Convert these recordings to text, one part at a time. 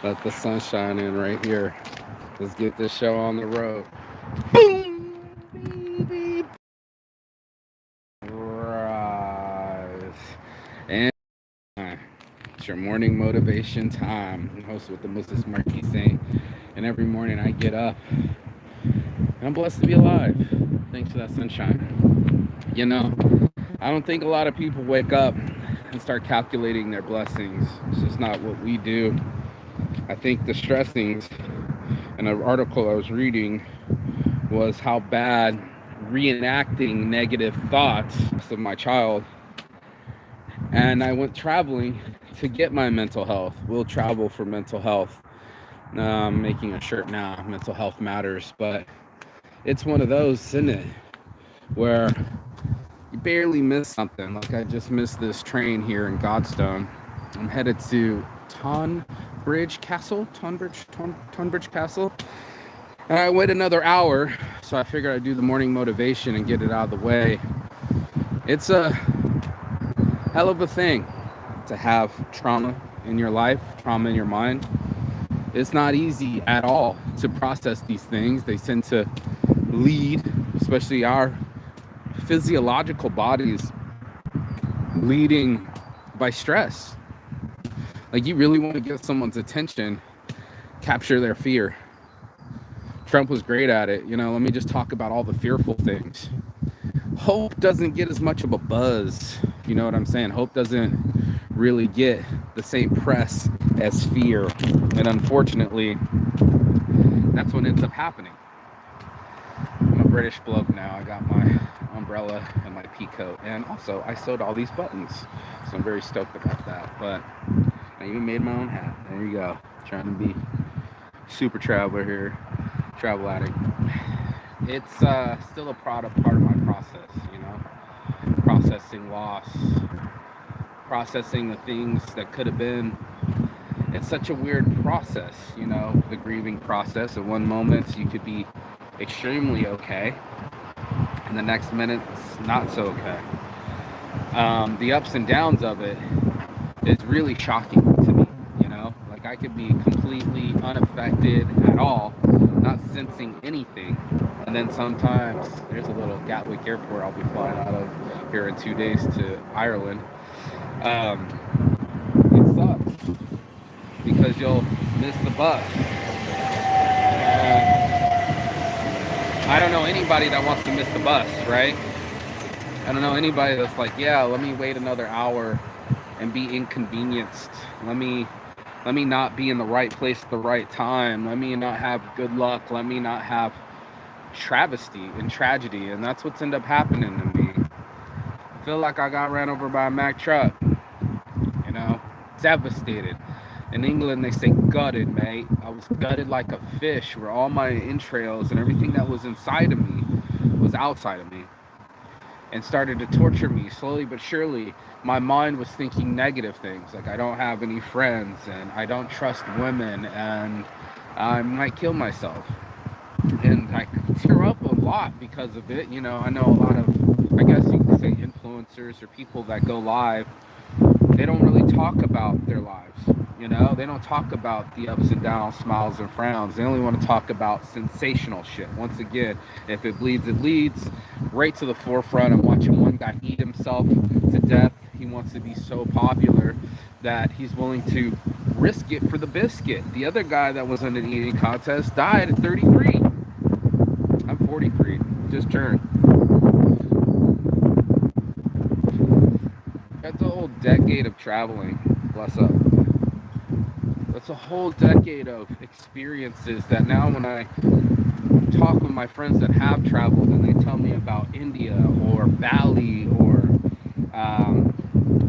Let the sunshine in right here. Let's get this show on the road. Boom, baby. Rise. And it's your morning motivation time. I'm host with the Mrs. Marquis saying, and every morning I get up and I'm blessed to be alive. Thanks for that sunshine. I don't think a lot of people wake up and start calculating their blessings. It's just not what we do. I think the stressings in an article I was reading was how bad reenacting negative thoughts of my child. And I went traveling to get my mental health. We'll travel for mental health. I'm making a shirt now, mental health matters. But it's one of those, isn't it, where you barely miss something. Like I just missed this train here in Godstone. I'm headed to Tonbridge Castle. And I wait another hour, so I figured I'd do the morning motivation and get it out of the way. It's a hell of a thing to have trauma in your life, trauma in your mind. It's not easy at all to process these things. They tend to lead, especially our physiological bodies, leading by stress. Like you really want to get someone's attention, capture their fear. Trump was great at it. Let me just talk about all the fearful things. Hope doesn't get as much of a buzz. You know what I'm saying? Hope doesn't really get the same press as fear. And unfortunately, that's what ends up happening. I'm a British bloke now. I got my umbrella and my pea coat. And also, I sewed all these buttons. So I'm very stoked about that. But I even made my own hat. There you go. Trying to be super traveler here. Travel addict. It's still a part of my process, processing loss, processing the things that could have been. It's such a weird process, the grieving process. At one moment you could be extremely okay, and the next minute it's not so okay. The ups and downs of it is really shocking to me, like I could be completely unaffected at all, not sensing anything, and then sometimes there's a little Gatwick airport I'll be flying out of here in 2 days to Ireland. It sucks because you'll miss the bus. I don't know anybody that wants to miss the bus, right? I don't know anybody that's like, yeah, let me wait another hour and be inconvenienced. Let me not be in the right place at the right time. Let me not have good luck. Let me not have travesty and tragedy. And that's what's ended up happening to me. I feel like I got ran over by a Mack truck. Devastated. In England, they say gutted, mate. I was gutted like a fish, where all my entrails and everything that was inside of me was outside of me and started to torture me slowly but surely. My mind was thinking negative things, like I don't have any friends and I don't trust women and I might kill myself. And I tear up a lot because of it. I know a lot of, I guess you could say, influencers or people that go live. They don't really talk about their lives. They don't talk about the ups and downs, smiles and frowns. They only want to talk about sensational shit. Once again, if it bleeds, it leads. Right to the forefront. I'm watching one guy eat himself to death. He wants to be so popular that he's willing to risk it for the biscuit. The other guy that was in an eating contest died at 33. I'm 43. Just turned. That's a whole decade of traveling. Bless up. That's a whole decade of experiences that now when I talk with my friends that have traveled and they tell me about India or Bali or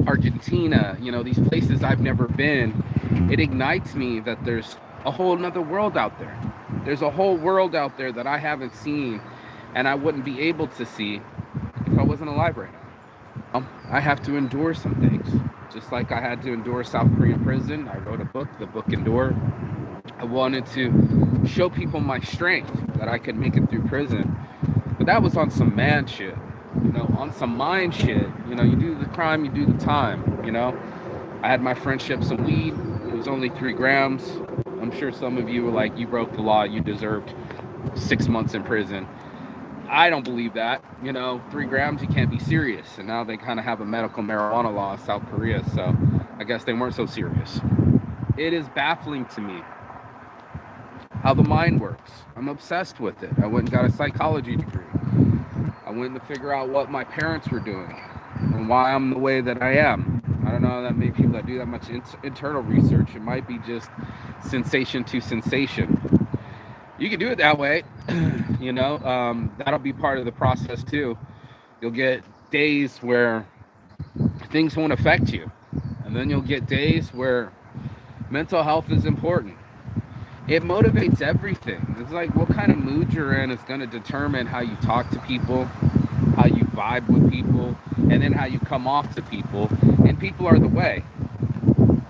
Argentina, these places I've never been, it ignites me that there's a whole nother world out there. There's a whole world out there that I haven't seen and I wouldn't be able to see if I wasn't alive right now. I have to endure some things, just like I had to endure South Korean prison. I wrote a book, the book Endure. I wanted to show people my strength, that I could make it through prison. But that was on some man shit, on some mind shit. You do the crime, you do the time, I had my friend ship some weed. It was only 3 grams. I'm sure some of you were like, you broke the law, you deserved 6 months in prison. I don't believe that. 3 grams, you can't be serious. And now they kind of have a medical marijuana law in South Korea, so I guess they weren't so serious. It is baffling to me how the mind works. I'm obsessed with it. I went and got a psychology degree. I went to figure out what my parents were doing and why I'm the way that I am. I don't know that many people that do that much internal research. It might be just sensation to sensation. You can do it that way, that'll be part of the process too. You'll get days where things won't affect you, and then you'll get days where mental health is important. It motivates everything. It's like what kind of mood you're in is going to determine how you talk to people, how you vibe with people, and then how you come off to people. And people are the way.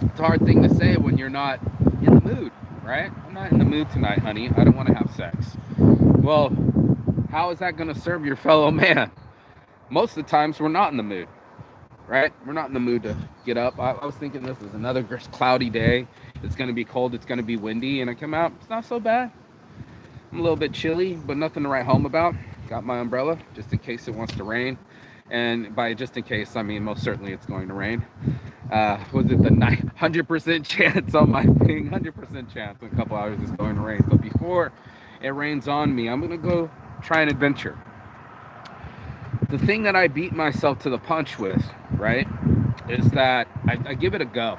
It's a hard thing to say when you're not in the mood, right? I'm not in the mood tonight, honey. I don't want to have sex. Well, how is that going to serve your fellow man? Most of the times we're not in the mood, right? We're not in the mood to get up. I was thinking this is another cloudy day. It's going to be cold. It's going to be windy. And I come out. It's not so bad. I'm a little bit chilly, but nothing to write home about. Got my umbrella just in case it wants to rain. And by just in case, I mean most certainly it's going to rain. Was it the 100% chance on my thing? 100% chance in a couple hours it's going to rain. But before it rains on me, I'm going to go try an adventure. The thing that I beat myself to the punch with, right, is that I give it a go.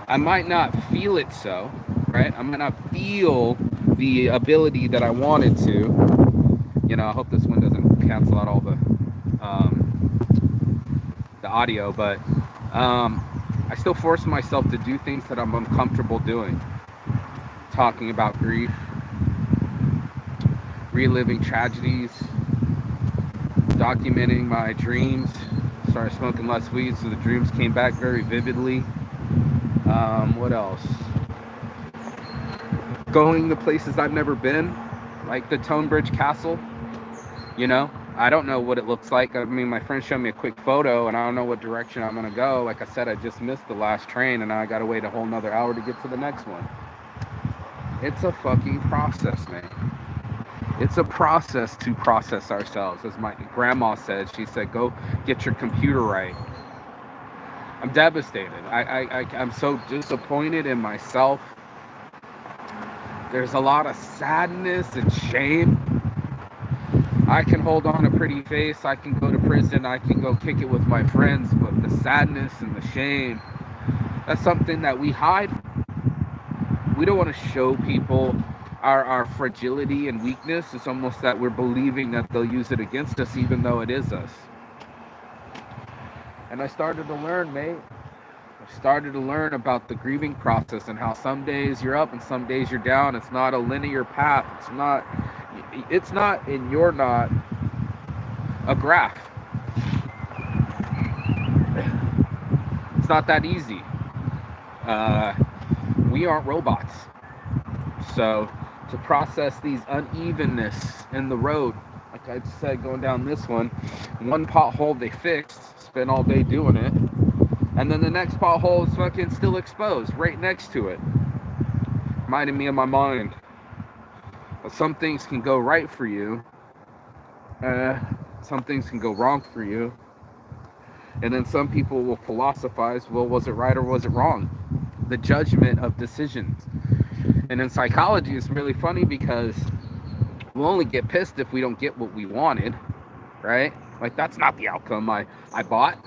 I might not feel it so, right? I might not feel the ability that I wanted to. I hope this one doesn't cancel out all the audio, but I still force myself to do things that I'm uncomfortable doing. Talking about grief, reliving tragedies, documenting my dreams. Started smoking less weed, so the dreams came back very vividly. What else? Going to places I've never been, like the Tonebridge Castle. I don't know what it looks like. I mean, my friend showed me a quick photo, and I don't know what direction I'm going to go. Like I said, I just missed the last train, and now I got to wait a whole nother hour to get to the next one. It's a fucking process, man. It's a process to process ourselves. As my grandma said, she said, go get your computer right. I'm devastated. I'm so disappointed in myself. There's a lot of sadness and shame. I can hold on a pretty face. I can go to prison. I can go kick it with my friends. But the sadness and the shame, that's something that we hide. We don't want to show people our fragility and weakness. It's almost that we're believing that they'll use it against us, even though it is us. And I started to learn, mate. I started to learn about the grieving process and how some days you're up and some days you're down. It's not a linear path. It's not, and you're not a graph. It's not that easy. We aren't robots. So to process these unevenness in the road, like I said, going down this one pothole they fixed, spent all day doing it, and then the next pothole is fucking still exposed right next to it. Reminded me of my mind. But some things can go right for you, some things can go wrong for you, and then some people will philosophize, well, was it right or was it wrong? The judgment of decisions. And in psychology, it's really funny because we'll only get pissed if we don't get what we wanted, right? Like, that's not the outcome I bought.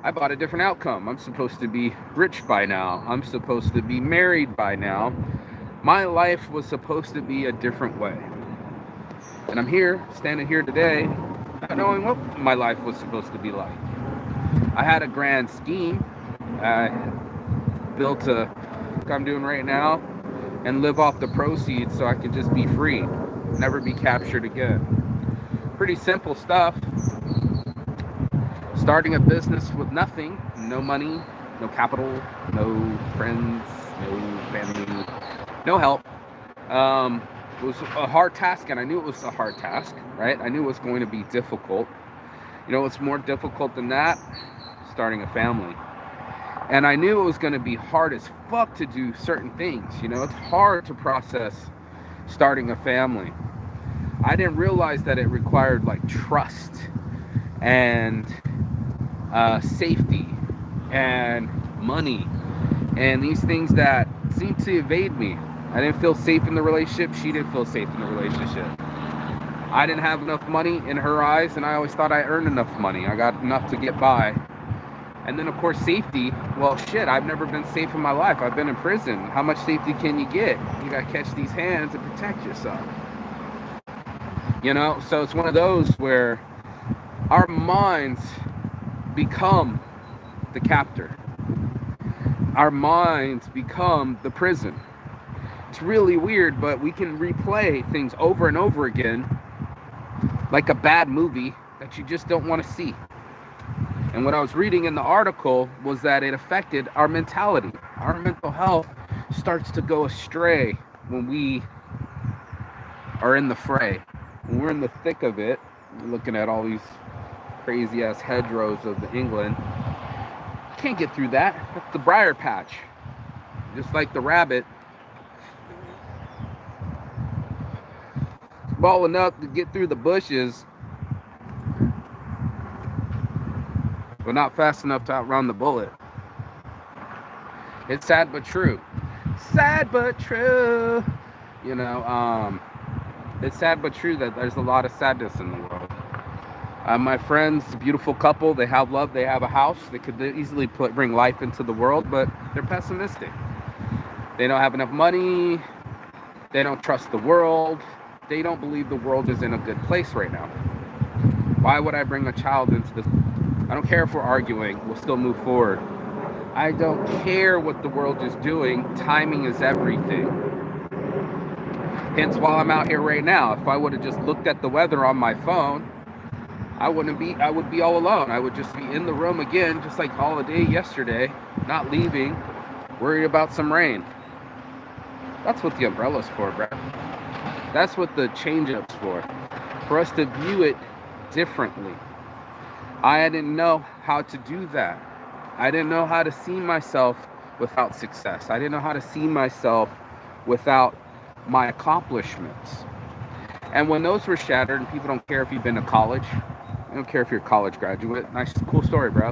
I bought a different outcome. I'm supposed to be rich by now. I'm supposed to be married by now. My life was supposed to be a different way. And I'm here, standing here today, not knowing what my life was supposed to be like. I had a grand scheme. I built like I'm doing right now, and live off the proceeds so I could just be free, never be captured again. Pretty simple stuff. Starting a business with nothing, no money, no capital, no friends, no family, no help. It was a hard task, and I knew it was a hard task, right? I knew it was going to be difficult. You know what's more difficult than that? Starting a family. And I knew it was going to be hard as fuck to do certain things. You know, it's hard to process starting a family. I didn't realize that it required like trust and safety and money and these things that seemed to evade me. I didn't feel safe in the relationship. She didn't feel safe in the relationship. I didn't have enough money in her eyes, and I always thought I earned enough money. I got enough to get by. And then, of course, safety. Well, shit, I've never been safe in my life. I've been in prison. How much safety can you get? You got to catch these hands and protect yourself. You know, so it's one of those where our minds become the captor. Our minds become the prison. It's really weird, but we can replay things over and over again like a bad movie that you just don't want to see. And what I was reading in the article was that it affected our mentality. Our mental health starts to go astray when we are in the fray. When we're in the thick of it, looking at all these crazy ass hedgerows of England, you can't get through that. That's the briar patch. Just like the rabbit, small enough to get through the bushes, but not fast enough to outrun the bullet. It's sad but true. Sad but true. You know, it's sad but true that there's a lot of sadness in the world. My friends, beautiful couple, they have love, they have a house, they could easily bring life into the world, but they're pessimistic. They don't have enough money, they don't trust the world, they don't believe the world is in a good place right now. Why would I bring a child into this? I don't care if we're arguing, we'll still move forward. I don't care what the world is doing, timing is everything. Hence, while I'm out here right now, if I would have just looked at the weather on my phone, I would be all alone. I would just be in the room again, just like all the day yesterday, not leaving, worried about some rain. That's what the umbrella's for, bro. That's what the change-up's for us to view it differently. I didn't know how to do that. I didn't know how to see myself without success. I didn't know how to see myself without my accomplishments. And when those were shattered, and people don't care if you've been to college, they don't care if you're a college graduate. Nice, cool story, bro.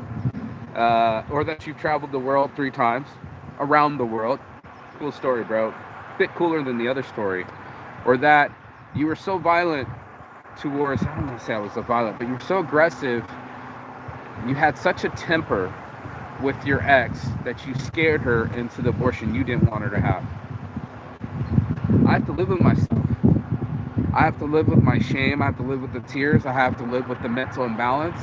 Or that you've traveled the world 3 times, around the world. Cool story, bro. Bit cooler than the other story. Or that you were so violent towards, I don't want to say I was so violent, but you were so aggressive. You had such a temper with your ex that you scared her into the abortion you didn't want her to have. I have to live with myself. I have to live with my shame. I have to live with the tears. I have to live with the mental imbalance.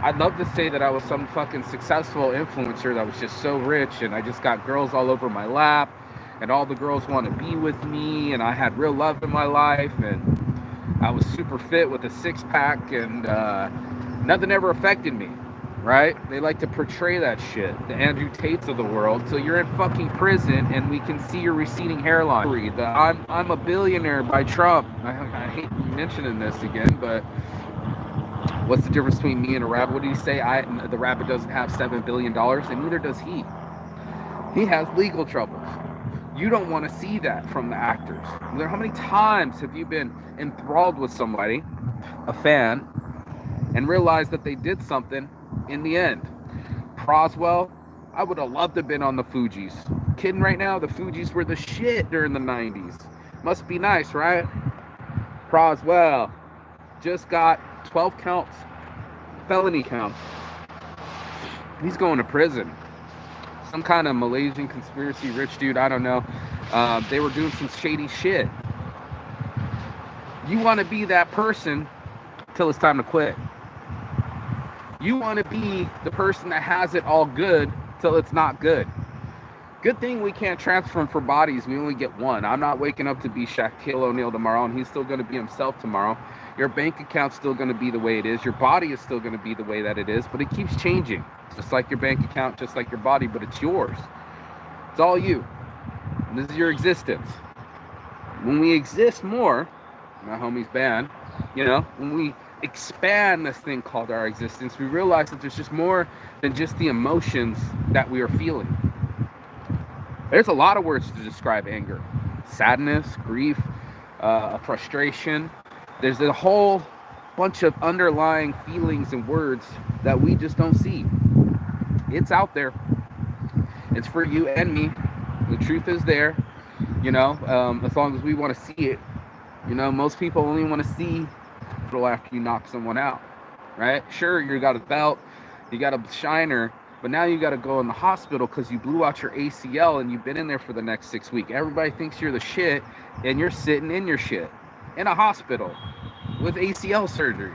I'd love to say that I was some fucking successful influencer that was just so rich and I just got girls all over my lap and all the girls want to be with me and I had real love in my life and I was super fit with a 6-pack and nothing ever affected me, right? They like to portray that shit, the Andrew Tates of the world, till you're in fucking prison and we can see your receding hairline. I'm a billionaire by Trump. I hate mentioning this again, but what's the difference between me and a rabbit? What did he say? The rabbit doesn't have $7 billion, and neither does he. He has legal troubles. You don't want to see that from the actors. How many times have you been enthralled with somebody, a fan, and realized that they did something in the end? Proswell, I would have loved to have been on the Fugees. Kidding right now, the Fugees were the shit during the 90s. Must be nice, right? Proswell just got 12 counts, felony counts. He's going to prison. Some kind of Malaysian conspiracy rich dude, I don't know. They were doing some shady shit. You want to be that person till it's time to quit. You want to be the person that has it all good till it's not good. Good thing we can't transfer them for bodies. We only get one. I'm not waking up to be Shaquille O'Neal tomorrow, and he's still going to be himself tomorrow. Your bank account's still going to be the way it is. Your body is still going to be the way that it is, but it keeps changing. Just like your bank account, just like your body, but it's yours. It's all you. And this is your existence. When we exist more, my homie's band, you know, when we expand this thing called our existence, we realize that there's just more than just the emotions that we are feeling. There's a lot of words to describe anger: sadness, grief, frustration. There's a whole bunch of underlying feelings and words that we just don't see. It's out there. It's for you and me. The truth is there, as long as we want to see it. Most people only want to see after you knock someone out, right? Sure, you got a belt, you got a shiner, but now you got to go in the hospital because you blew out your ACL and you've been in there for the next 6 weeks. Everybody thinks you're the shit, and you're sitting in your shit in a hospital with ACL surgery.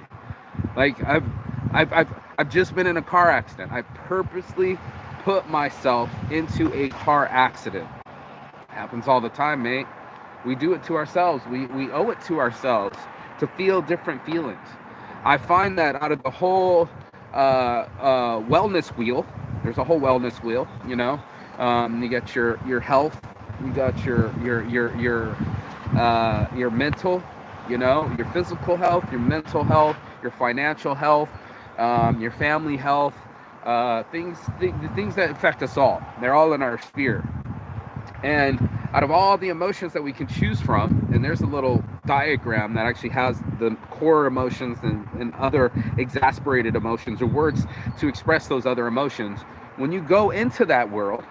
Like I've just been in a car accident. I purposely put myself into a car accident. Happens all the time, mate. We do it to ourselves. We owe it to ourselves to feel different feelings. I find that out of the whole wellness wheel, there's a whole wellness wheel. You got your health, you got your mental, your physical health, your mental health, your financial health, your family health, things that affect us all. They're all in our sphere. And out of all the emotions that we can choose from, and there's a little diagram that actually has the core emotions and other exasperated emotions, or words to express those other emotions. When you go into that world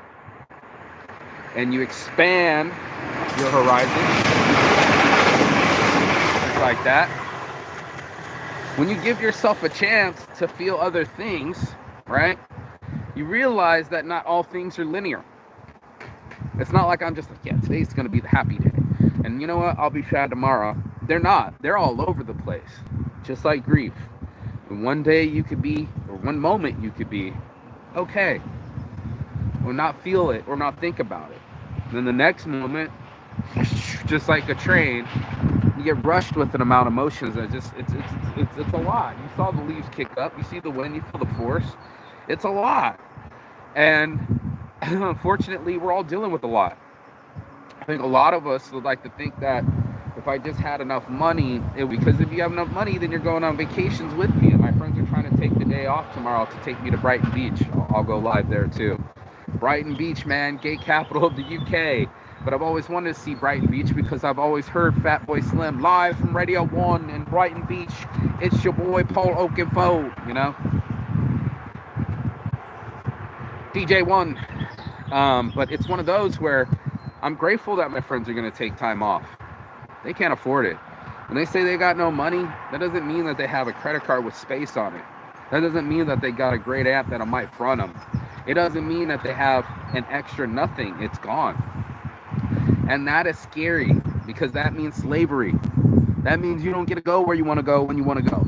and you expand your horizon, just like that, when you give yourself a chance to feel other things, right, you realize that not all things are linear. It's not like I'm just like, yeah, today's going to be the happy day. And you know what? I'll be sad tomorrow. They're not. They're all over the place. Just like grief. And one day you could be, or one moment you could be okay. Or not feel it, or not think about it. And then the next moment, just like a train, you get rushed with an amount of emotions that it's a lot. You saw the leaves kick up. You see the wind. You feel the force. It's a lot. And unfortunately, we're all dealing with a lot. I think a lot of us would like to think that if I just had enough money, because if you have enough money, then you're going on vacations with me. And my friends are trying to take the day off tomorrow to take me to Brighton Beach. I'll go live there too. Brighton Beach, man, gay capital of the UK. But I've always wanted to see Brighton Beach because I've always heard Fatboy Slim live from Radio 1 in Brighton Beach. It's your boy Paul Oakenfold, DJ One. But it's one of those where I'm grateful that my friends are going to take time off. They can't afford it. When they say they got no money, that doesn't mean that they have a credit card with space on it. That doesn't mean that they got a great app that I might front them. It doesn't mean that they have an extra nothing. It's gone. And that is scary because that means slavery. That means you don't get to go where you want to go when you want to go.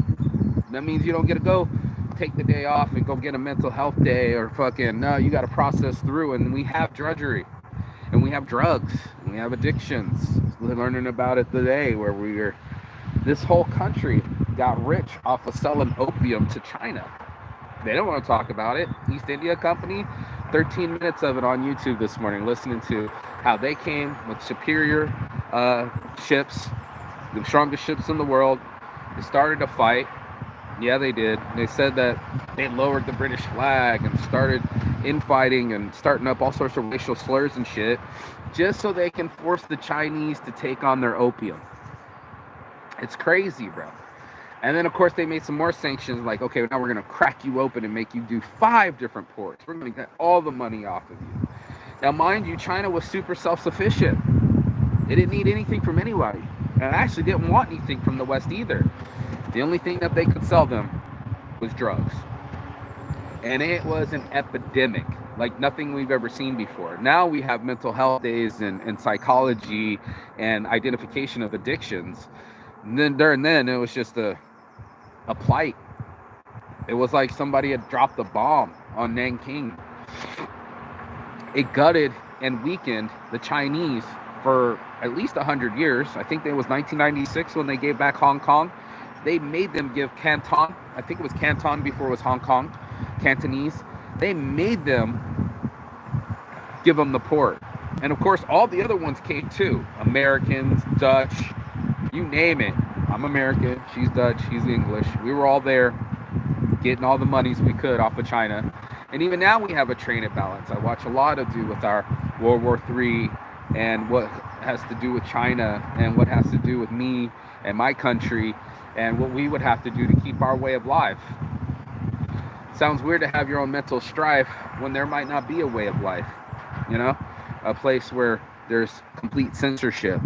That means you don't get to go take the day off and go get a mental health day, or no, you got to process through. And we have drudgery, and we have drugs, and we have addictions. We're learning about it today, where this whole country got rich off of selling opium to China. They don't want to talk about it. East India Company, 13 minutes of it on YouTube this morning, listening to how they came with superior ships, the strongest ships in the world. They started a fight. Yeah, they did. They said that they lowered the British flag and started infighting and starting up all sorts of racial slurs and shit, just so they can force the Chinese to take on their opium. It's crazy, bro. And then, of course, they made some more sanctions, like, okay, now we're going to crack you open and make you do 5 different ports. We're going to get all the money off of you. Now, mind you, China was super self-sufficient. They didn't need anything from anybody. And actually didn't want anything from the West either. The only thing that they could sell them was drugs. And it was an epidemic, like nothing we've ever seen before. Now we have mental health days and psychology and identification of addictions. And then during then, it was just a plight. It was like somebody had dropped a bomb on Nanking. It gutted and weakened the Chinese for at least 100 years. I think it was 1996 when they gave back Hong Kong. They made them give Canton. I think it was Canton before it was Hong Kong. Cantonese. They made them give them the port. And of course, all the other ones came too. Americans, Dutch, you name it. I'm American, she's Dutch, he's English. We were all there getting all the monies we could off of China. And even now we have a trade imbalance. I watch a lot to do with our World War III and what has to do with China and what has to do with me and my country and what we would have to do to keep our way of life. Sounds weird to have your own mental strife when there might not be a way of life, you know? A place where there's complete censorship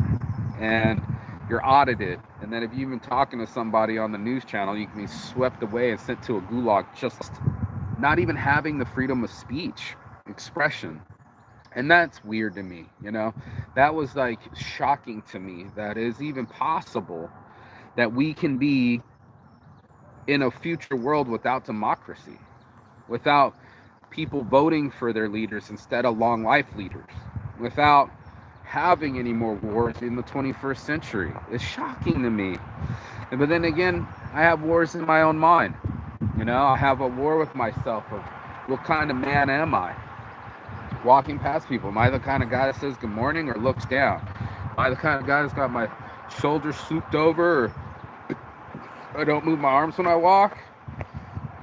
and you're audited. And then if you've been talking to somebody on the news channel, you can be swept away and sent to a gulag, just not even having the freedom of speech, expression. And that's weird to me, you know? That was like shocking to me that it is even possible that we can be in a future world without democracy, without people voting for their leaders instead of long life leaders, without having any more wars in the 21st century. It's shocking to me. But then again, I have wars in my own mind. You know, I have a war with myself of what kind of man am I? Walking past people, am I the kind of guy that says good morning or looks down? Am I the kind of guy that's got my shoulders swooped over, or I don't move my arms when I walk?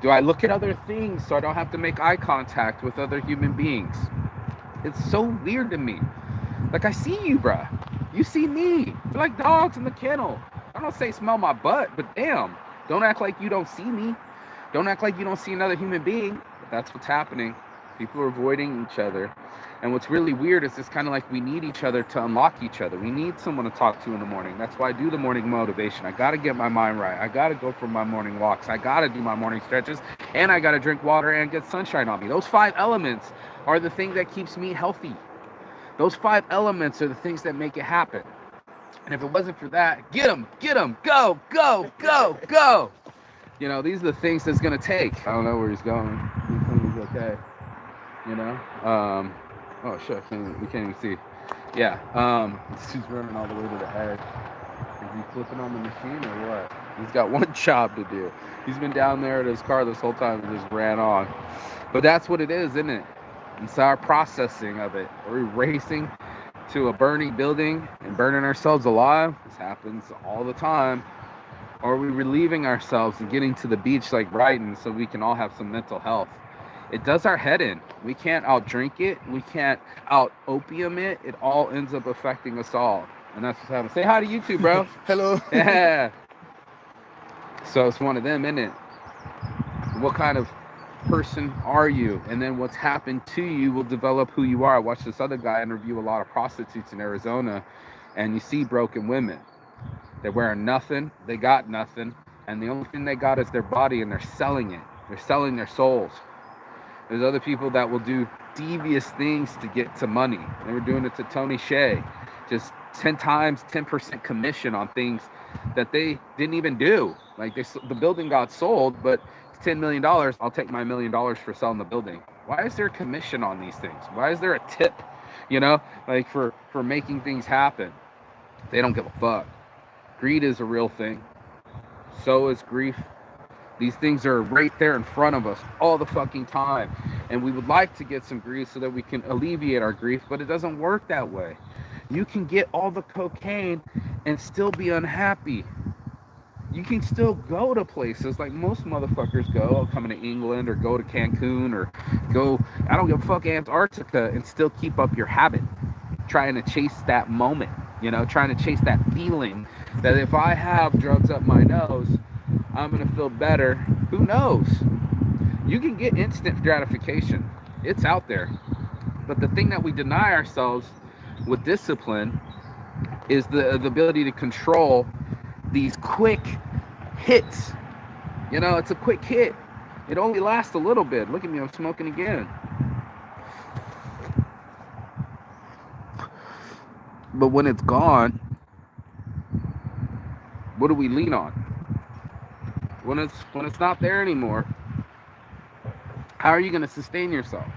Do I look at other things so I don't have to make eye contact with other human beings? It's so weird to me. Like, I see you, bruh. You see me. We're like dogs in the kennel. I don't say smell my butt, but damn, don't act like you don't see me. Don't act like you don't see another human being. But that's what's happening. People are avoiding each other. And what's really weird is it's kind of like we need each other to unlock each other. We need someone to talk to in the morning. That's why I do the morning motivation. I got to get my mind right. I got to go for my morning walks. I got to do my morning stretches. And I got to drink water and get sunshine on me. Those 5 elements are the thing that keeps me healthy. Those 5 elements are the things that make it happen. And if it wasn't for that, get them, go, go, go, go. You know, these are the things that's going to take. I don't know where he's going. He's okay. You know? Oh, shit, we can't even see. Yeah, he's running all the way to the edge. Is he flipping on the machine or what? He's got one job to do. He's been down there at his car this whole time and just ran on. But that's what it is, isn't it? It's our processing of it. We're racing to a burning building and burning ourselves alive. This happens all the time. Or are we relieving ourselves and getting to the beach like Brighton so we can all have some mental health? It does our head in. We can't out-drink it. We can't out-opium it. It all ends up affecting us all. And that's what's happening. Say hi to YouTube, bro. Hello. Yeah. So it's one of them, isn't it? What kind of person are you? And then what's happened to you will develop who you are. I watched this other guy interview a lot of prostitutes in Arizona, and you see broken women. They're wearing nothing. They got nothing. And the only thing they got is their body, and they're selling it. They're selling their souls. There's other people that will do devious things to get to money. They were doing it to Tony Hsieh. Just 10 times 10% commission on things that they didn't even do. Like the building got sold, but it's $10 million. I'll take my $1 million for selling the building. Why is there a commission on these things? Why is there a tip, you know, like for making things happen? They don't give a fuck. Greed is a real thing. So is grief. These things are right there in front of us all the fucking time. And we would like to get some grief so that we can alleviate our grief, but it doesn't work that way. You can get all the cocaine and still be unhappy. You can still go to places like most motherfuckers go, coming to England or go to Cancun or go, I don't give a fuck, Antarctica, and still keep up your habit. Trying to chase that moment, you know, trying to chase that feeling that if I have drugs up my nose, I'm going to feel better. Who knows? You can get instant gratification. It's out there. But the thing that we deny ourselves with discipline is the ability to control these quick hits. You know, it's a quick hit. It only lasts a little bit. Look at me, I'm smoking again. But when it's gone, what do we lean on? When it's not there anymore, how are you going to sustain yourself?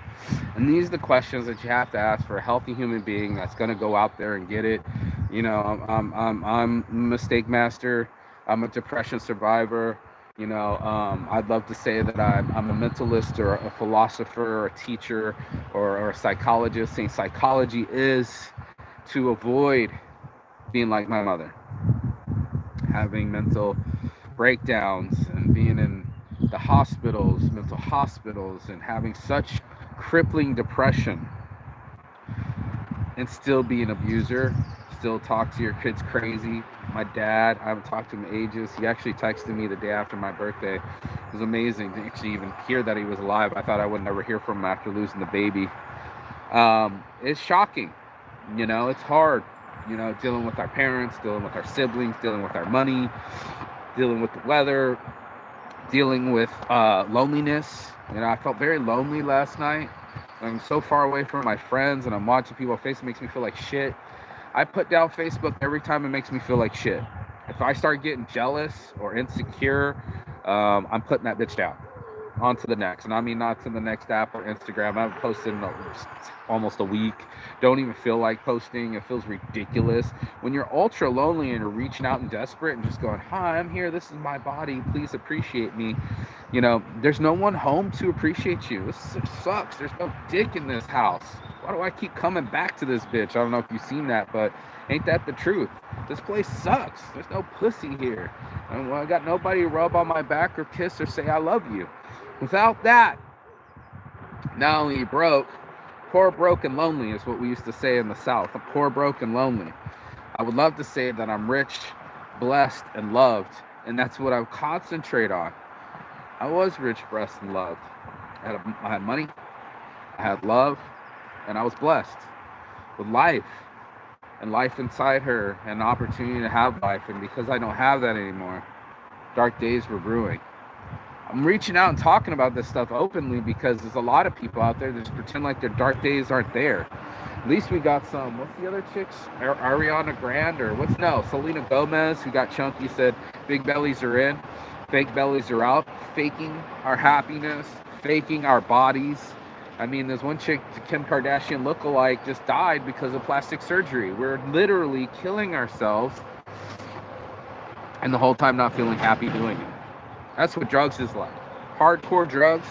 And these are the questions that you have to ask for a healthy human being that's going to go out there and get it. You know, I'm a mistake master. I'm a depression survivor. You know, I'd love to say that I'm a mentalist or a philosopher or a teacher or a psychologist, saying psychology is to avoid being like my mother. having mental breakdowns and being in the hospitals, mental hospitals, and having such crippling depression, and still be an abuser, still talk to your kids crazy. My dad, I haven't talked to him in ages. He actually texted me the day after my birthday. It was amazing to actually even hear that he was alive. I thought I would never hear from him after losing the baby. It's shocking. It's hard, dealing with our parents, dealing with our siblings, dealing with our money, dealing with the weather, dealing with loneliness. I felt very lonely last night. I'm so far away from my friends, and I'm watching people on Facebook. It makes me feel like shit. I put down Facebook every time it makes me feel like shit. If I start getting jealous or insecure, I'm putting that bitch down. On to the next. And I mean not to the next app or Instagram. I haven't posted in almost a week. Don't even feel like posting. It feels ridiculous. When you're ultra lonely and you're reaching out and desperate and just going, hi, I'm here. This is my body. Please appreciate me. There's no one home to appreciate you. This sucks. There's no dick in this house. Why do I keep coming back to this bitch? I don't know if you've seen that, but ain't that the truth? This place sucks. There's no pussy here. I got nobody to rub on my back or kiss or say I love you. Without that, not only broke, poor, broke, and lonely is what we used to say in the South. Poor, broke, and lonely. I would love to say that I'm rich, blessed, and loved, and that's what I would concentrate on. I was rich, blessed, and loved. I had money, I had love, and I was blessed with life, and life inside her, and an opportunity to have life. And because I don't have that anymore, dark days were brewing. I'm reaching out and talking about this stuff openly because there's a lot of people out there that just pretend like their dark days aren't there. At least we got some, what's the other chicks? Ariana Grande or Selena Gomez, who got chunky, said big bellies are in, fake bellies are out, faking our happiness, faking our bodies. I mean, there's one chick, Kim Kardashian lookalike, just died because of plastic surgery. We're literally killing ourselves and the whole time not feeling happy doing it. That's what drugs is like. Hardcore drugs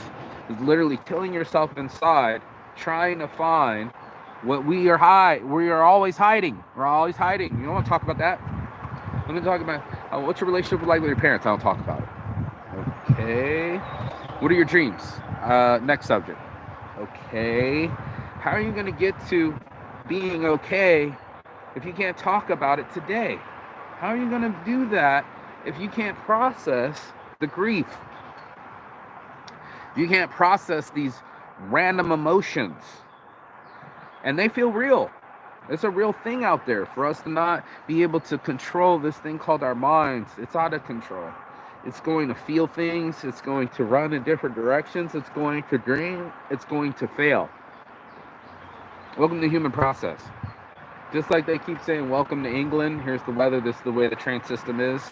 is literally killing yourself inside, trying to find what we are always hiding. We're always hiding. You don't want to talk about that? Let me talk about what's your relationship like with your parents. I don't talk about it. Okay. What are your dreams? Next subject. Okay. How are you going to get to being okay if you can't talk about it today? How are you going to do that if you can't process the grief? You can't process these random emotions, and they feel real. It's a real thing out there for us to not be able to control this thing called our minds. It's out of control. It's going to feel things. It's going to run in different directions. It's going to dream. It's going to fail. Welcome to the human process. Just like they keep saying, welcome to England. Here's the weather. This is the way the train system is.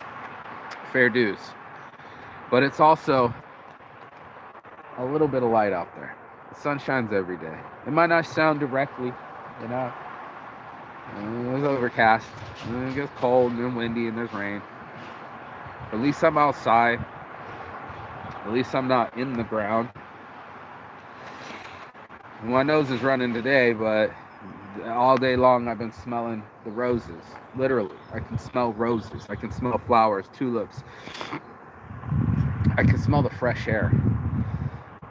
Fair dues. But it's also a little bit of light out there. The sun shines every day. It might not sound directly, it's overcast, and it gets cold and windy and there's rain. But at least I'm outside. At least I'm not in the ground. My nose is running today, but all day long I've been smelling the roses. Literally, I can smell roses. I can smell flowers, tulips. I can smell the fresh air.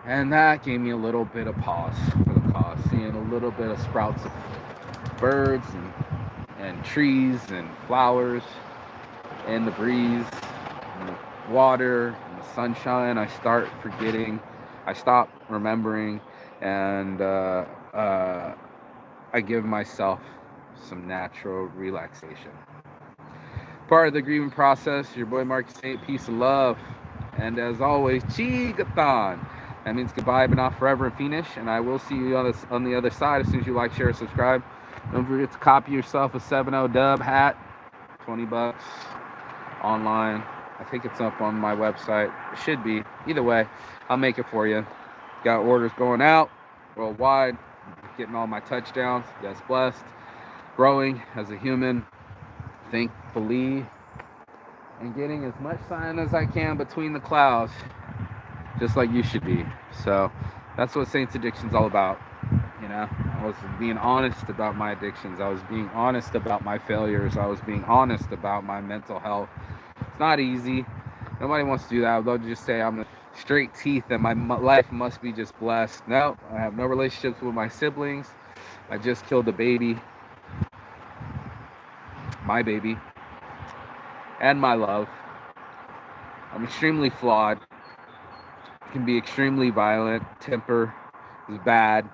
And that gave me a little bit of pause for the cause. Seeing a little bit of sprouts of birds and trees and flowers and the breeze and the water and the sunshine. I start forgetting. I stop remembering. And I give myself some natural relaxation. Part of the grieving process, your boy Mark Saint, peace and love. And as always, Chigathon. That means goodbye, but not forever and finish. And I will see you on the other side as soon as you like, share, and subscribe. Don't forget to copy yourself a 7-0 dub hat, $20 online. I think it's up on my website. It should be. Either way, I'll make it for you. Got orders going out worldwide. Getting all my touchdowns. That's blessed. Growing as a human, thankfully, and getting as much sun as I can between the clouds, just like you should be. So that's what Saints Addiction's all about. I was being honest about my addictions. I was being honest about my failures. I was being honest about my mental health. It's not easy. Nobody wants to do that. I would love to just say I'm a straight teeth and my life must be just blessed. No, I have no relationships with my siblings. I just killed a baby, my baby, and my love. I'm extremely flawed. Can be extremely violent. Temper is bad.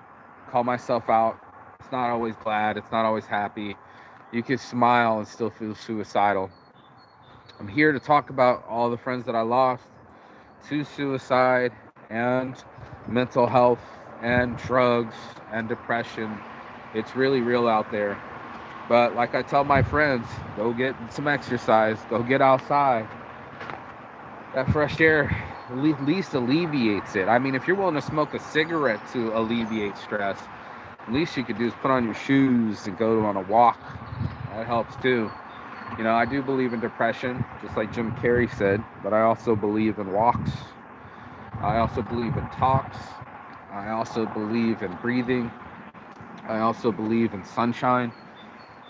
Call myself out. It's not always glad. It's not always happy. You can smile and still feel suicidal. I'm here to talk about all the friends that I lost to suicide and mental health and drugs and depression. It's really real out there. But like I tell my friends, go get some exercise. Go get outside. That fresh air at least alleviates it. I mean, if you're willing to smoke a cigarette to alleviate stress, at least you could do is put on your shoes and go on a walk. That helps too. You know, I do believe in depression, just like Jim Carrey said, but I also believe in walks. I also believe in talks. I also believe in breathing. I also believe in sunshine.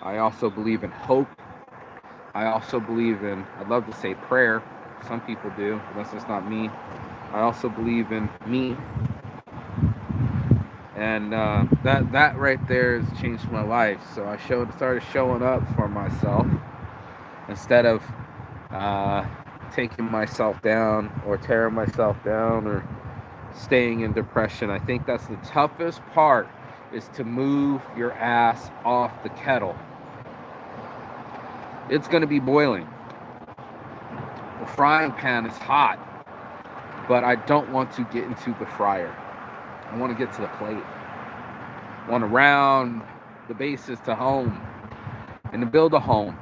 I also believe in hope. I also believe in, I'd love to say prayer. Some people do, unless it's not me. I also believe in me. And that right there has changed my life. So I started showing up for myself instead of taking myself down or tearing myself down or staying in depression. I think that's the toughest part, is to move your ass off the kettle. It's going to be boiling. The frying pan is hot, but I don't want to get into the fryer. I want to get to the plate. I want to round the bases to home and to build a home,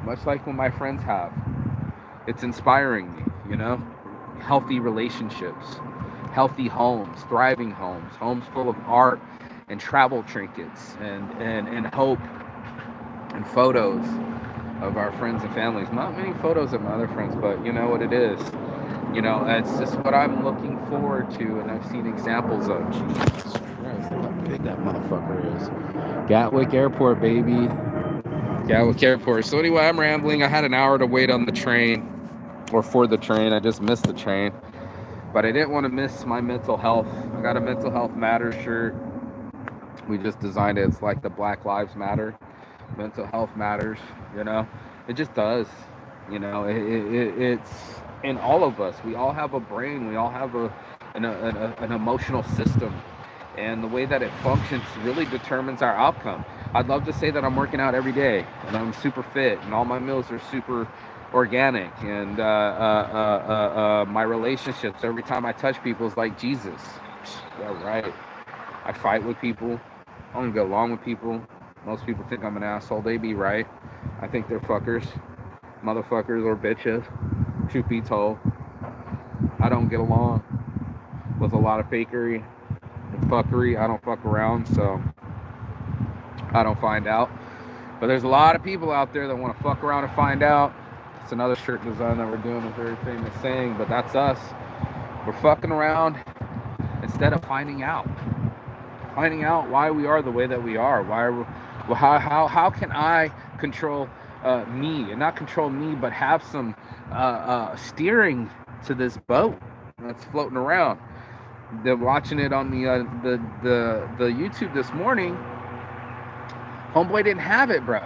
much like what my friends have. It's inspiring me, you know? Healthy relationships, healthy homes, thriving homes, homes full of art and travel trinkets and hope and photos of our friends and families. Not many photos of my other friends, but you know what it is. You know, it's just what I'm looking forward to, and I've seen examples of. Jesus Christ, look how big that motherfucker is. Gatwick Airport, baby. Gatwick Airport. So anyway, I'm rambling. I had an hour to wait on the train, or for the train. I just missed the train. But I didn't want to miss my mental health. I got a Mental Health Matters shirt. We just designed it. It's like the Black Lives Matter. Mental health matters, you know. It just does. You know, it's in all of us. We all have a brain. We all have an emotional system. And the way that it functions really determines our outcome. I'd love to say that I'm working out every day and I'm super fit and all my meals are super organic, and my relationships, every time I touch people, is like Jesus. Yeah, right. I fight with people. I don't get along with people. Most people think I'm an asshole. They be right. I think they're fuckers, motherfuckers, or bitches. Truth be told, I don't get along with a lot of fakery and fuckery. I don't fuck around, so I don't find out. But there's a lot of people out there that want to fuck around and find out. It's another shirt design that we're doing, a very famous saying, but that's us. We're fucking around instead of finding out why we are the way that we are. How can I control me, and not control me, but have some steering to this boat that's floating around? They're watching it on the YouTube this morning. Homeboy didn't have it, bro.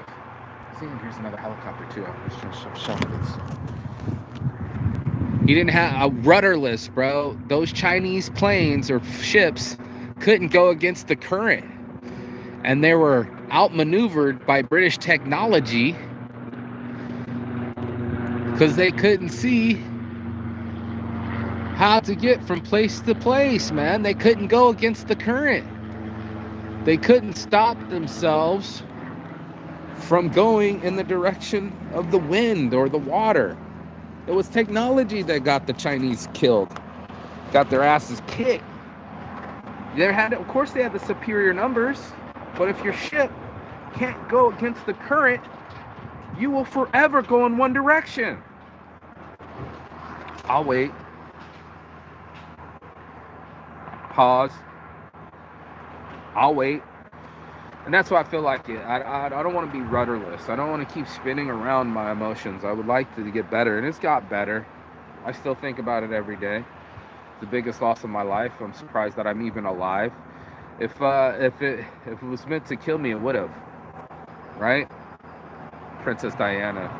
See, here's another helicopter too. I'm just showing this. He didn't have a rudderless, bro. Those Chinese planes or ships couldn't go against the current, and they were outmaneuvered by British technology because they couldn't see how to get from place to place, man. They couldn't go against the current. They couldn't stop themselves from going in the direction of the wind or the water. It was technology that got the Chinese killed, got their asses kicked. Of course they had the superior numbers, but if your ship can't go against the current, you will forever go in one direction. I'll wait. Pause. I'll wait. And that's why I feel like it. I don't want to be rudderless. I don't want to keep spinning around my emotions. I would like to get better, and it's got better. I still think about it every day. It's the biggest loss of my life. I'm surprised that I'm even alive. If it was meant to kill me, it would have, right? Princess Diana.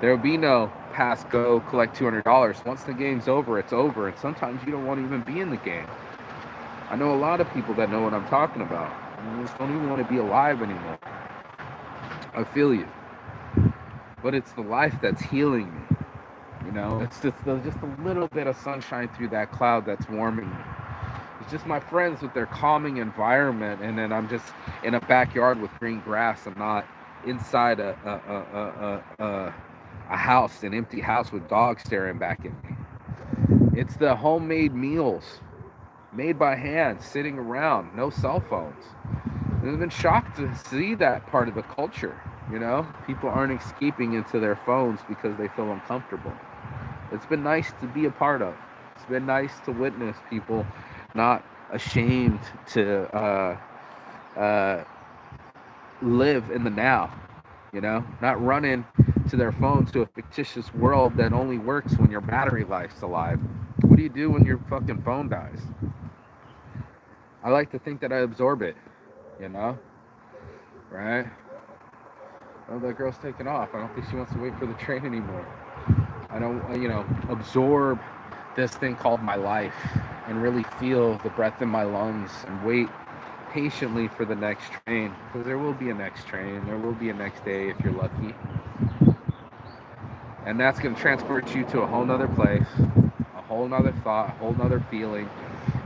There will be no pass, go, collect $200. Once the game's over, it's over. And sometimes you don't want to even be in the game. I know a lot of people that know what I'm talking about. I just don't even want to be alive anymore. I feel you. But it's the life that's healing me. You know, it's just a little bit of sunshine through that cloud that's warming me. It's just my friends with their calming environment, and then I'm just in a backyard with green grass. I'm not inside a house, an empty house with dogs staring back at me. It's the homemade meals made by hand, sitting around, no cell phones. I've been shocked to see that part of the culture. You know, people aren't escaping into their phones because they feel uncomfortable. It's been nice to be a part of. It's been nice to witness people not ashamed to live in the now, you know, not running to their phone to a fictitious world that only works when your battery life's alive. What do you do when your fucking phone dies? I like to think that I absorb it, you know, right? Oh, that girl's taking off. I don't think she wants to wait for the train anymore. I don't, absorb this thing called my life and really feel the breath in my lungs and wait patiently for the next train, because there will be a next train, there will be a next day if you're lucky, and that's going to transport you to a whole nother place, a whole nother thought, a whole nother feeling.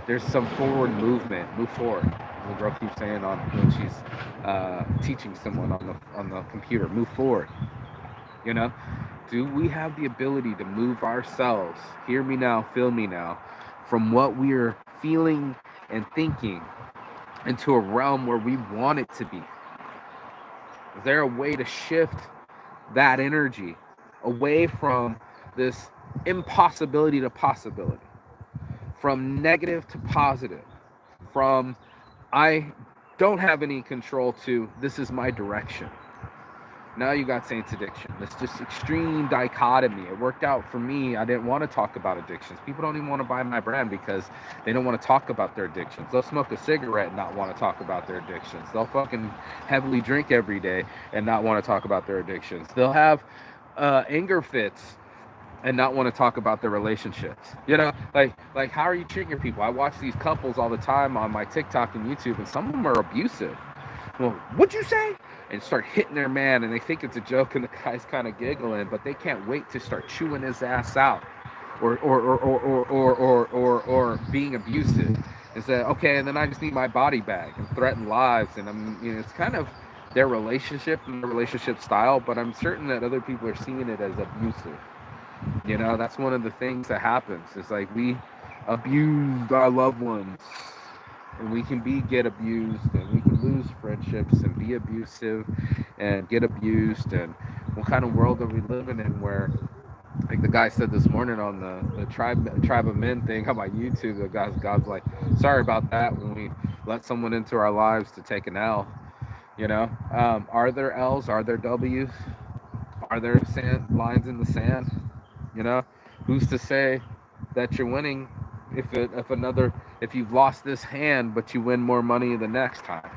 There's some forward movement. Move forward. The girl keeps saying on when she's teaching someone on the computer, move forward. You know, do we have the ability to move ourselves, hear me now, feel me now, from what we're feeling and thinking into a realm where we want it to be? Is there a way to shift that energy away from this impossibility to possibility, from negative to positive, from I don't have any control to this is my direction? Now you got Saints Addiction. This just extreme dichotomy. It worked out for me. I didn't want to talk about addictions. People don't even want to buy my brand because they don't want to talk about their addictions. They'll smoke a cigarette and not want to talk about their addictions. They'll fucking heavily drink every day and not want to talk about their addictions. They'll have anger fits and not want to talk about their relationships. You know, like how are you treating your people? I watch these couples all the time on my TikTok and YouTube, and some of them are abusive. Well, what'd you say? And start hitting their man, and they think it's a joke, and the guy's kind of giggling, but they can't wait to start chewing his ass out, or being abusive, and say, okay, and then I just need my body back, and threaten lives, and it's kind of their relationship and their relationship style, but I'm certain that other people are seeing it as abusive. You know, that's one of the things that happens. It's like we abuse our loved ones, and we can get abused, and we can lose friendships and be abusive and get abused. And what kind of world are we living in where, like the guy said this morning on the tribe of men thing on my YouTube, the God's like, sorry about that when we let someone into our lives to take an L. You know, are there L's? Are there W's? Are there lines in the sand? You know, who's to say that you're winning if you've lost this hand but you win more money the next time?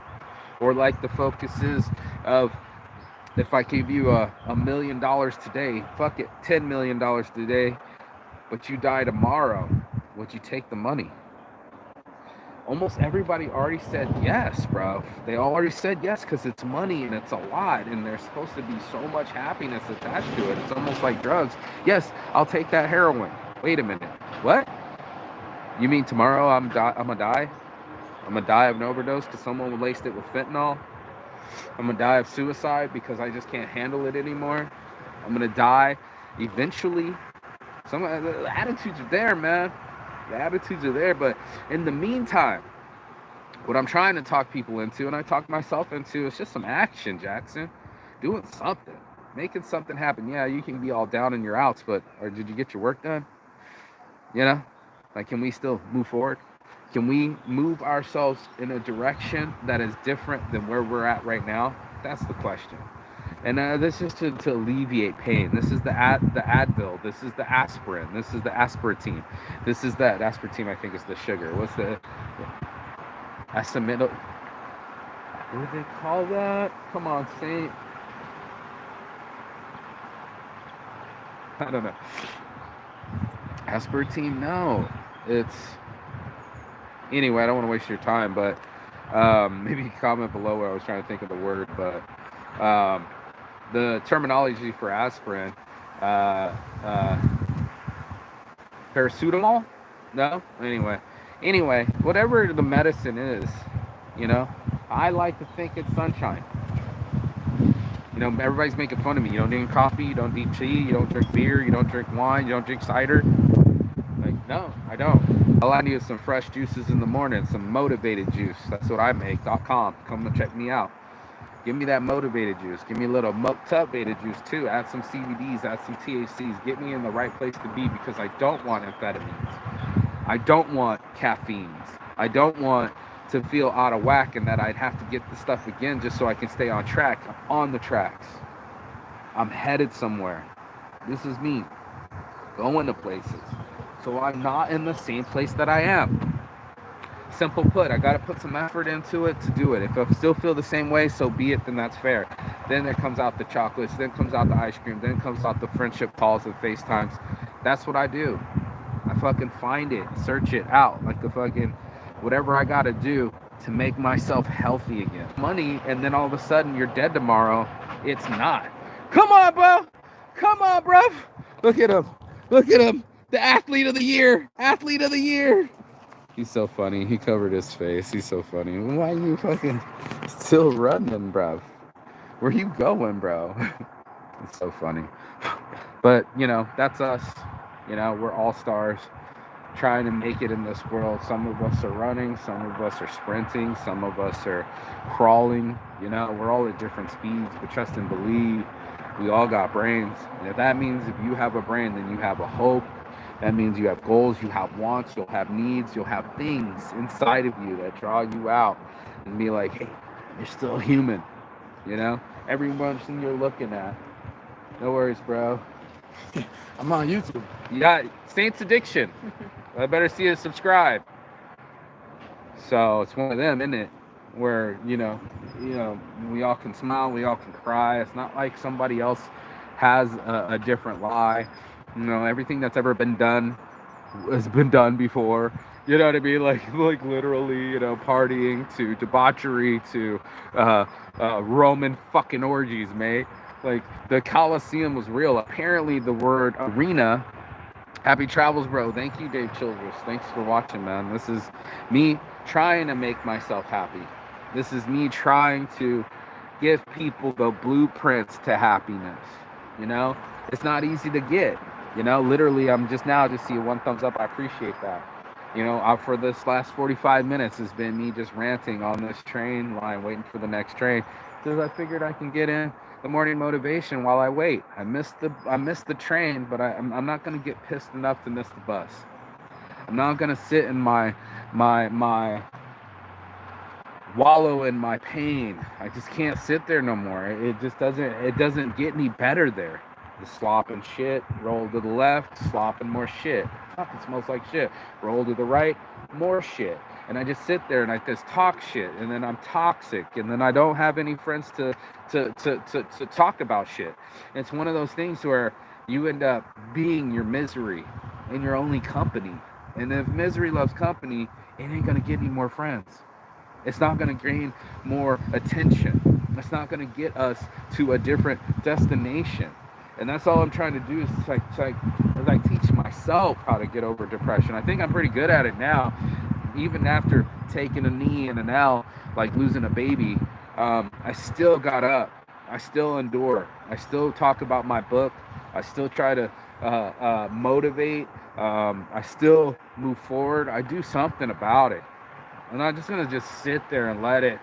Or like the focus is of, if I give you $1 million today, fuck it, $10 million today, but you die tomorrow, would you take the money? Almost everybody already said yes, bro. They already said yes because it's money and it's a lot, and there's supposed to be so much happiness attached to it. It's almost like drugs. Yes, I'll take that heroin. Wait a minute. What? You mean tomorrow I'm gonna die? I'm gonna die of an overdose because someone laced it with fentanyl? I'm gonna die of suicide because I just can't handle it anymore? I'm gonna die eventually? The attitudes are there, man. The attitudes are there, but in the meantime, what I'm trying to talk people into, and I talk myself into, is just some action, Jackson. Doing something. Making something happen. Yeah, you can be all down in your outs, but or did you get your work done? You know? Like, can we still move forward? Can we move ourselves in a direction that is different than where we're at right now? That's the question. And this is to alleviate pain. This is the Advil. This is the aspirin. This is the aspartame. This is that aspartame. I think is the sugar. What's the acetaminophen? What do they call that? Come on, Saint. I don't know. Aspartame? No, it's anyway. I don't want to waste your time, but maybe comment below where I was trying to think of the word, but the terminology for aspirin, paracetamol? No? Anyway, whatever the medicine is, I like to think it's sunshine. Everybody's making fun of me. You don't drink coffee, you don't eat tea, you don't drink beer, you don't drink wine, you don't drink cider. Like, no, I don't. All I need is some fresh juices in the morning, some motivated juice. That's what I make.com. Come and check me out. Give me that motivated juice. Give me a little motivated juice too. Add some CBDs, add some THCs. Get me in the right place to be, because I don't want amphetamines. I don't want caffeines. I don't want to feel out of whack and that I'd have to get the stuff again just so I can stay on track. I'm on the tracks. I'm headed somewhere. This is me going to places. So I'm not in the same place that I am. Simple put, I got to put some effort into it to do it. If I still feel the same way, so be it, then that's fair. Then there comes out the chocolates, then comes out the ice cream, then comes out the friendship calls and FaceTimes. That's what I do. I fucking find it, search it out, like the fucking whatever I got to do to make myself healthy again. Money, and then all of a sudden you're dead tomorrow. It's not. Come on, bro. Come on, bro. Look at him. Look at him. The athlete of the year. Athlete of the year. He's so funny. He covered his face. He's so funny. Why are you fucking still running, bro? Where you going, bro? It's so funny. But, that's us. We're all stars trying to make it in this world. Some of us are running. Some of us are sprinting. Some of us are crawling. We're all at different speeds. But trust and believe, we all got brains. And if that means if you have a brain, then you have a hope. That means you have goals, you have wants, you'll have needs, you'll have things inside of you that draw you out and be like, hey, you're still human. Every person you're looking at. No worries, bro. I'm on YouTube. You got Saints Addiction. I better see you subscribe. So it's one of them, isn't it? Where, we all can smile, we all can cry. It's not like somebody else has a different lie. Everything that's ever been done has been done before. You know what I mean? Like literally, partying to debauchery to Roman fucking orgies, mate. Like the Colosseum was real. Apparently the word arena. Happy travels, bro. Thank you, Dave Childress. Thanks for watching, man. This is me trying to make myself happy. This is me trying to give people the blueprints to happiness. It's not easy to get. Literally, I'm just see you one thumbs up. I appreciate that. For this last 45 minutes has been me just ranting on this train line, waiting for the next train, because I figured I can get in the morning motivation while I wait. I missed the train, but I'm not gonna get pissed enough to miss the bus. I'm not gonna sit in my wallow in my pain. I just can't sit there no more. It doesn't get any better there. The slopping shit, roll to the left, slopping more shit. Fuck, it smells like shit. Roll to the right, more shit. And I just sit there and I just talk shit, and then I'm toxic, and then I don't have any friends to talk about shit. It's one of those things where you end up being your misery in your only company. And if misery loves company, it ain't gonna get any more friends. It's not gonna gain more attention. It's not gonna get us to a different destination. And that's all I'm trying to do is as I teach myself how to get over depression. I think I'm pretty good at it now, even after taking a knee and an L, like losing a baby. I still got up. I still endure. I still talk about my book. I still try to motivate. I still move forward. I do something about it. I'm not just gonna just sit there and let it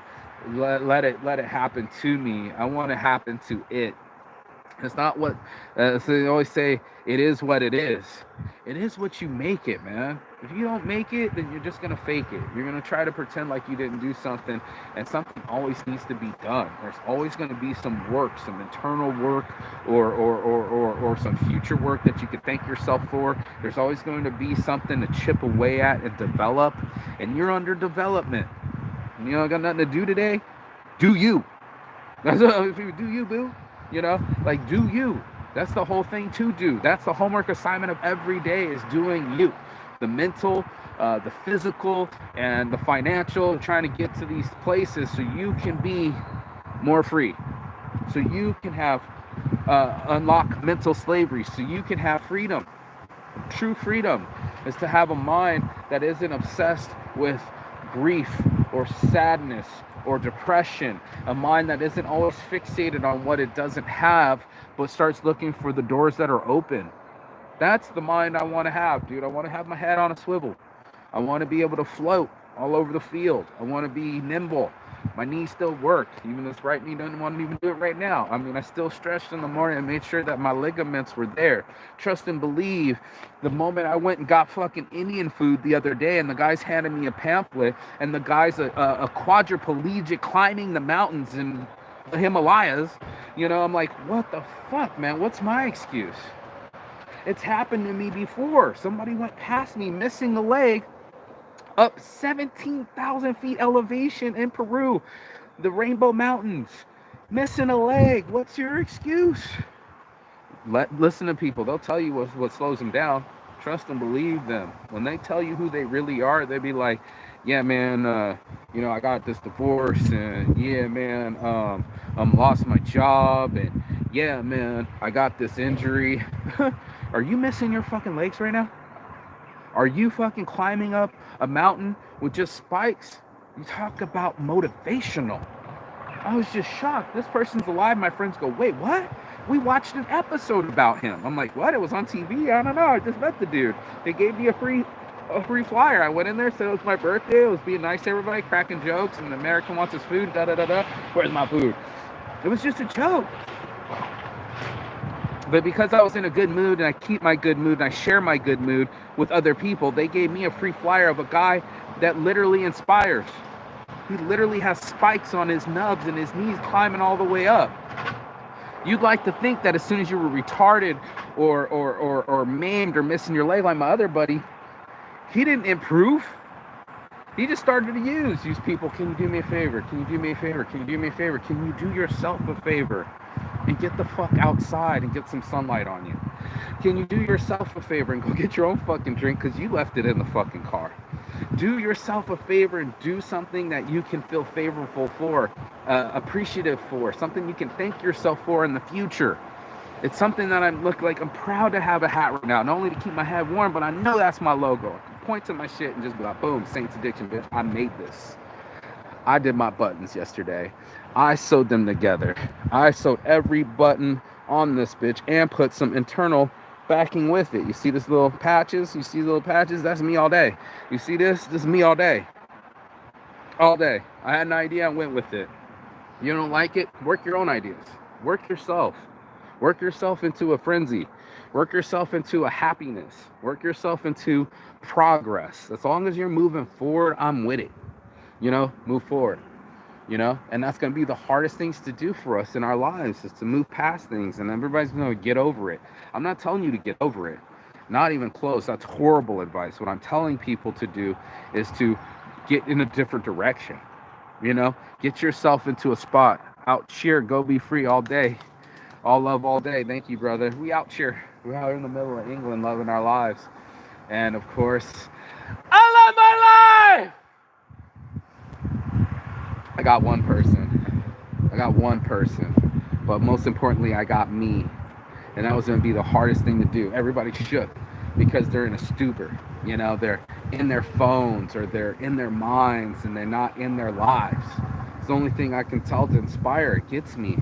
happen to me. I want to happen to it. It's not what, so they always say, it is what it is. It is what you make it, man. If you don't make it, then you're just gonna fake it. You're gonna try to pretend like you didn't do something, and something always needs to be done. There's always gonna be some work, some internal work, or some future work that you could thank yourself for. There's always going to be something to chip away at and develop, and you're under development. You know, got nothing to do today. Do you? That's what people do. You, boo. You know, like, do you. That's the whole thing to do. That's the homework assignment of every day, is doing you. The mental, the physical, and the financial, trying to get to these places so you can be more free. So you can have, unlock mental slavery. So you can have freedom. True freedom is to have a mind that isn't obsessed with grief or sadness or depression, a mind that isn't always fixated on what it doesn't have, but starts looking for the doors that are open. That's the mind I want to have, dude. I want to have my head on a swivel. I want to be able to float all over the field. I want to be nimble. My knees still work, even this right knee doesn't want to even do it right now. I mean, I still stretched in the morning and made sure that my ligaments were there. Trust and believe. The moment I went and got fucking Indian food the other day, and the guy's handed me a pamphlet, and the guy's a quadriplegic climbing the mountains in the Himalayas, you know, I'm like, what the fuck, man? What's my excuse? It's happened to me before. Somebody went past me missing the leg, up 17,000 feet elevation in Peru, the Rainbow Mountains, missing a leg. What's your excuse? Listen to people. They'll tell you what slows them down. Trust and believe them. When they tell you who they really are, they'll be like, yeah, man, you know, I got this divorce, and yeah, man, lost my job, and yeah, man, I got this injury. Are you missing your fucking legs right now? Are you fucking climbing up a mountain with just spikes? You talk about motivational. I was just shocked. This person's alive. My friends go, wait, what? We watched an episode about him. I'm like, what? It was on TV? I don't know. I just met the dude. They gave me a free flyer. I went in there, said it was my birthday. It was being nice to everybody, cracking jokes, and the American wants his food, da-da-da-da. Where's my food? It was just a joke. But because I was in a good mood, and I keep my good mood, and I share my good mood with other people, they gave me a free flyer of a guy that literally inspires. He literally has spikes on his nubs and his knees climbing all the way up. You'd like to think that as soon as you were retarded or maimed or missing your leg like my other buddy, he didn't improve. He just started to use people. Can you do me a favor? Can you do me a favor? Can you do me a favor? Can you do yourself a favor? And get the fuck outside and get some sunlight on you. Can you do yourself a favor and go get your own fucking drink because you left it in the fucking car? Do yourself a favor and do something that you can feel favorable for, appreciative for, something you can thank yourself for in the future. It's something that I'm proud to have a hat right now, not only to keep my head warm, but I know that's my logo. I can point to my shit and just be like, boom, Saints Addiction, bitch, I made this. I did my buttons yesterday. I sewed them together. I sewed every button on this bitch and put some internal backing with it. You see this little patches? You see little patches? That's me all day. You see this? This is me all day. All day. I had an idea and went with it. You don't like it? Work your own ideas. Work yourself. Work yourself into a frenzy. Work yourself into a happiness. Work yourself into progress. As long as you're moving forward, I'm with it. You know, move forward. You know, and that's going to be the hardest things to do for us in our lives, is to move past things, and everybody's going to get over it. I'm not telling you to get over it. Not even close. That's horrible advice. What I'm telling people to do is to get in a different direction. You know, get yourself into a spot. Out cheer, go be free all day. All love all day. Thank you, brother. We out cheer. We're out in the middle of England loving our lives. And of course, I love my life! I got one person. But most importantly, I got me. And that was going to be the hardest thing to do. Everybody shook because they're in a stupor. You know, they're in their phones or they're in their minds and they're not in their lives. It's the only thing I can tell to inspire. It gets me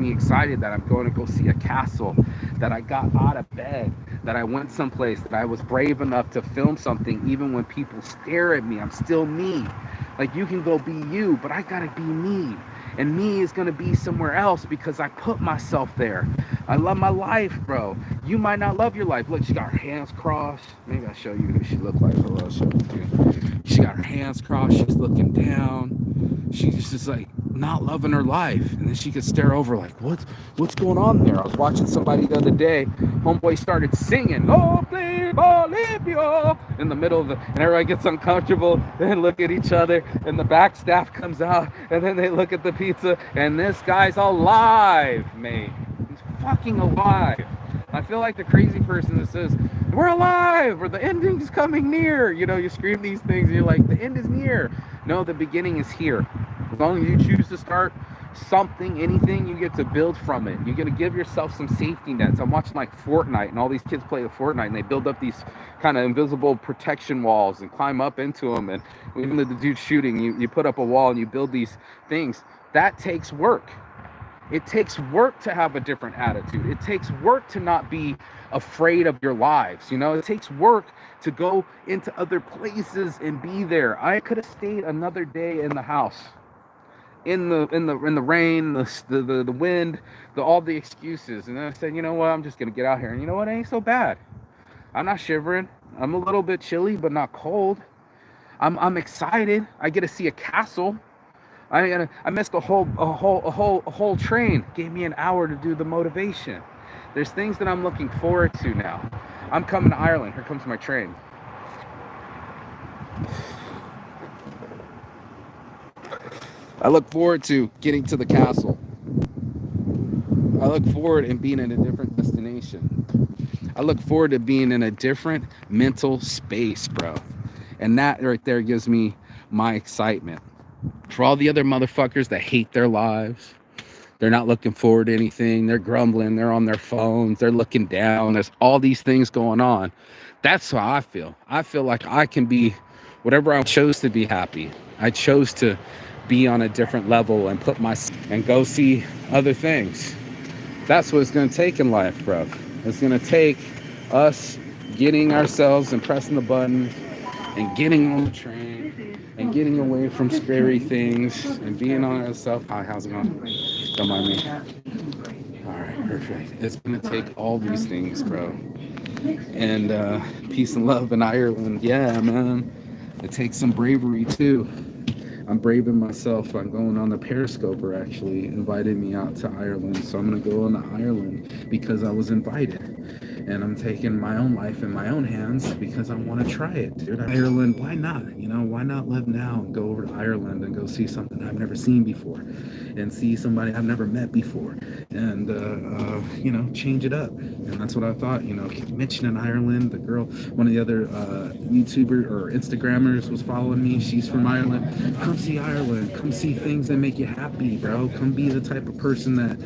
excited that I'm going to go see a castle, that I got out of bed, that I went someplace, that I was brave enough to film something even when people stare at me. I'm still me. Like, you can go be you, but I gotta be me. and me is going to be somewhere else because I put myself there. I love my life, bro. You might not love your life. Look, she got her hands crossed. Maybe I'll show you who she looked like. I'll show you too. She got her hands crossed. She's looking down. She's just like not loving her life. And then she could stare over like, what's going on there? I was watching somebody the other day. Homeboy started singing, "Oh, please, Bolivia," in the middle of and everybody gets uncomfortable. Then look at each other, and the back staff comes out, and then they look at the pizza, and this guy's alive, mate. He's fucking alive. I feel like the crazy person that says, "We're alive," or "The ending's coming near." You know, you scream these things, and you're like, the end is near. No, the beginning is here. As long as you choose to start something, anything, you get to build from it. You're gonna give yourself some safety nets. I'm watching like Fortnite, and all these kids play Fortnite, and they build up these kind of invisible protection walls and climb up into them. And even the dude shooting, you put up a wall and you build these things. That takes work. It takes work to have a different attitude. It takes work to not be afraid of your lives. You know, it takes work to go into other places and be there. I could have stayed another day in the house, in the rain, the wind, all the excuses. And then I said, you know what, I'm just gonna get out here. And you know what, it ain't so bad. I'm not shivering. I'm a little bit chilly, but not cold. I'm excited. I get to see a castle. I missed a whole train. Gave me an hour to do the motivation. There's things that I'm looking forward to now. I'm coming to Ireland. Here comes my train. I look forward to getting to the castle. I look forward to being in a different destination. I look forward to being in a different mental space, bro. And that right there gives me my excitement. For all the other motherfuckers that hate their lives, they're not looking forward to anything. They're grumbling. They're on their phones. They're looking down. There's all these things going on. That's how I feel. I feel like I can be whatever I chose to be happy. I chose to be on a different level and and go see other things. That's what it's going to take in life, bro. It's going to take us getting ourselves and pressing the button and getting on the train and getting away from scary things and being on ourselves. Hi, how's it going? Don't mind me. All right, perfect. It's going to take all these things, bro. And peace and love in Ireland. Yeah, man. It takes some bravery, too. I'm braving myself. I'm going on the Periscoper, actually invited me out to Ireland. So I'm going to go on to Ireland because I was invited. And I'm taking my own life in my own hands because I want to try it, dude. Ireland, why not? You know, why not live now and go over to Ireland and go see something I've never seen before and see somebody I've never met before and, you know, change it up. And that's what I thought, you know, mentioning Ireland. The girl, one of the other YouTubers or Instagrammers was following me. She's from Ireland. Come see Ireland. Come see things that make you happy, bro. Come be the type of person that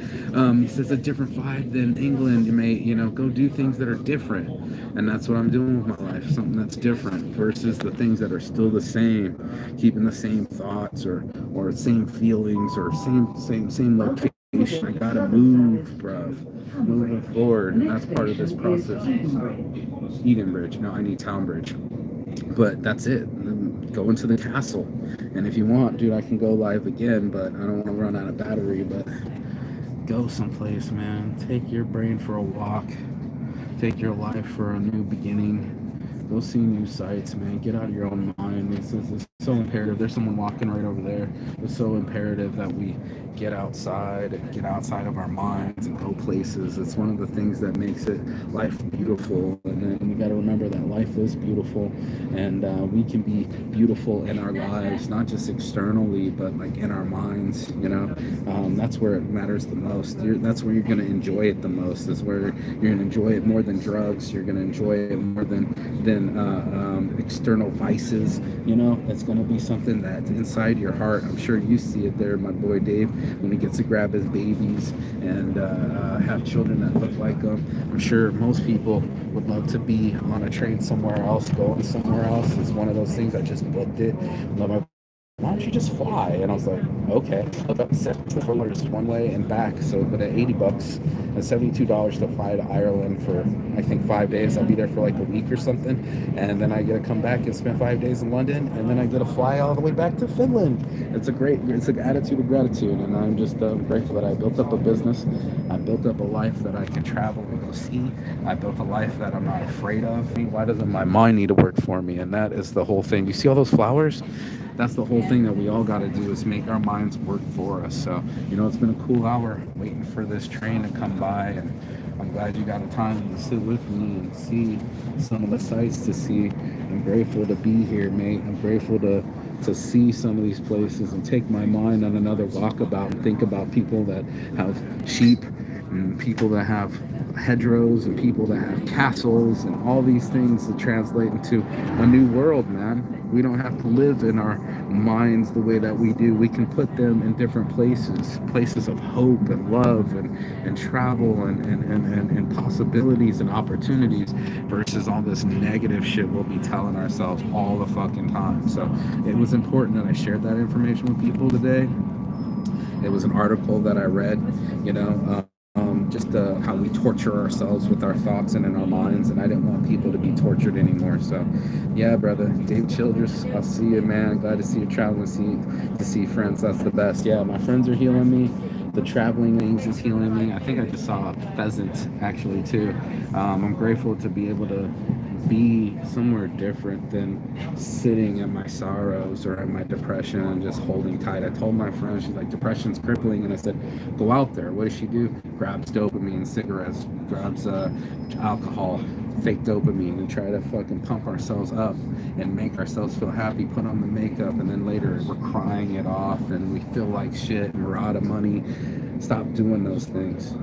says a different vibe than England. You may, you know, go do things that are different. And that's what I'm doing with my life, something that's different versus the things that are still the same, keeping the same thoughts or same feelings or same location. I gotta move, bro. Moving forward, and that's part of this process. Edenbridge. No, I need Townbridge. But that's it. Go into the castle. And if you want, dude, I can go live again, but I don't want to run out of battery. But go someplace, man. Take your brain for a walk. Take your life for a new beginning. Go see new sights, man. Get out of your own mind. It's so imperative. There's someone walking right over there. It's so imperative that we get outside and get outside of our minds and go places. It's one of the things that makes life beautiful. And then we got to remember that life is beautiful, and we can be beautiful in our lives, not just externally, but like in our minds. You know, that's where it matters the most. That's where you're going to enjoy it the most. That's where you're going to enjoy it more than drugs. You're going to enjoy it more than external vices. You know, it's going to be something that's inside your heart. I'm sure you see it there, my boy Dave, when he gets to grab his babies and have children that look like him. I'm sure most people would love to be on a train somewhere else, going somewhere else. It's one of those things. I just booked it. Love my why don't you just fly? And I was like, okay. So that's $7 one way and back. So, but at $80 and $72 to fly to Ireland for, I think, 5 days. I'll be there for like a week or something. And then I get to come back and spend 5 days in London. And then I get to fly all the way back to Finland. It's an attitude of gratitude. And I'm just grateful that I built up a business. I built up a life that I can travel and go see. I built a life that I'm not afraid of. Why doesn't my mind need to work for me? And that is the whole thing. You see all those flowers? That's the whole thing that we all got to do, is make our minds work for us. So, it's been a cool hour waiting for this train to come by, and I'm glad you got the time to sit with me and see some of the sights to see. I'm grateful to be here, mate. I'm grateful to see some of these places and take my mind on another walkabout and think about people that have sheep and people that have hedgerows and people that have castles and all these things that translate into a new world, man. We don't have to live in our minds the way that we do. We can put them in different places of hope and love and travel and possibilities and opportunities, versus all this negative shit we'll be telling ourselves all the fucking time. So it was important that I shared that information with people today. It was an article that I read, just how we torture ourselves with our thoughts and in our minds, and I didn't want people to be tortured anymore. So, yeah, brother, Dave Childress, I'll see you, man. Glad to see you traveling, to see friends. That's the best. Yeah, my friends are healing me. The traveling things is healing me. I think I just saw a pheasant actually too. I'm grateful to be able to be somewhere different than sitting in my sorrows or in my depression and just holding tight. I told my friend, she's like, depression's crippling, and I said, go out there. What does she do? Grabs dopamine, cigarettes, grabs alcohol, fake dopamine, and try to fucking pump ourselves up and make ourselves feel happy, put on the makeup, and then later we're crying it off and we feel like shit and we're out of money. Stop doing those things.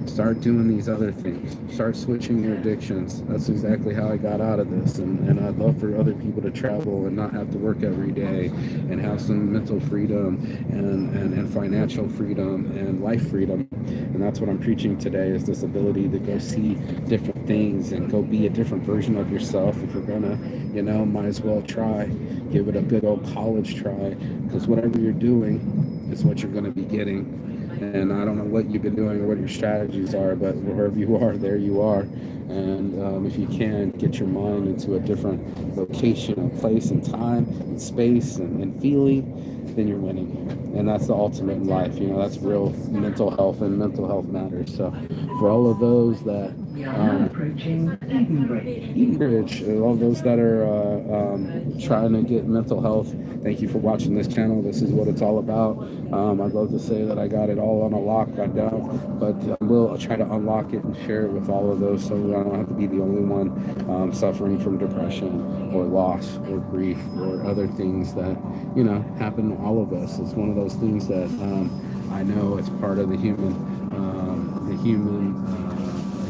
Start doing these other things. Start switching your addictions. That's exactly how I got out of this. And I'd love for other people to travel and not have to work every day and have some mental freedom and financial freedom and life freedom. And that's what I'm preaching today, is this ability to go see different things and go be a different version of yourself. If you're gonna, might as well try. Give it a good old college try, because whatever you're doing is what you're gonna be getting. And I don't know what you've been doing or what your strategies are, but wherever you are, there you are. And if you can, get your mind into a different location, a place and time and space and feeling, then you're winning. And that's the ultimate in life. That's real mental health, and mental health matters. So for all of those that Edenbridge, all those that are trying to get mental health, thank you for watching this channel. This is what it's all about. I'd love to say that I got it all on a lock. I don't, but I'll try to unlock it and share it with all of those, so I don't have to be the only one suffering from depression or loss or grief or other things that happen to all of us. It's one of those things that I know it's part of the human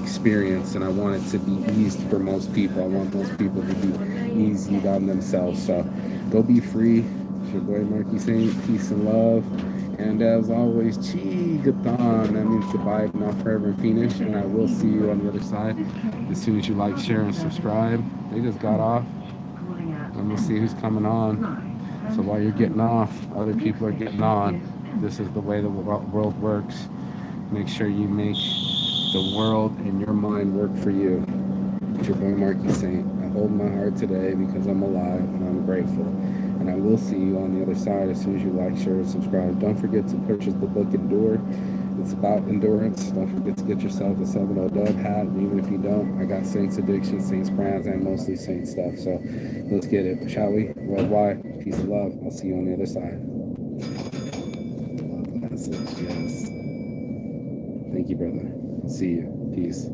experience, and I want it to be eased for most people. I want most people to be easy on themselves. So go be free. It's your boy Marky Saint. Peace and love. And as always, Chi Gathon. That means goodbye, not forever and finish. And I will see you on the other side as soon as you like, share, and subscribe. They just got off. Let me see who's coming on. So while you're getting off, other people are getting on. This is the way the world works. Make sure you make the world and your mind work for you. It's your boy Marky Saint. I hold my heart today because I'm alive and I'm grateful. And I will see you on the other side as soon as you like, share, and subscribe. Don't forget to purchase the book Endure. It's about endurance. Don't forget to get yourself a 7 Dub hat. And even if you don't, I got Saints Addiction, Saints Brands, and mostly Saints stuff. So let's get it, shall we? Worldwide, peace and love. I'll see you on the other side. Love message, yes. Thank you, brother. I'll see you. Peace.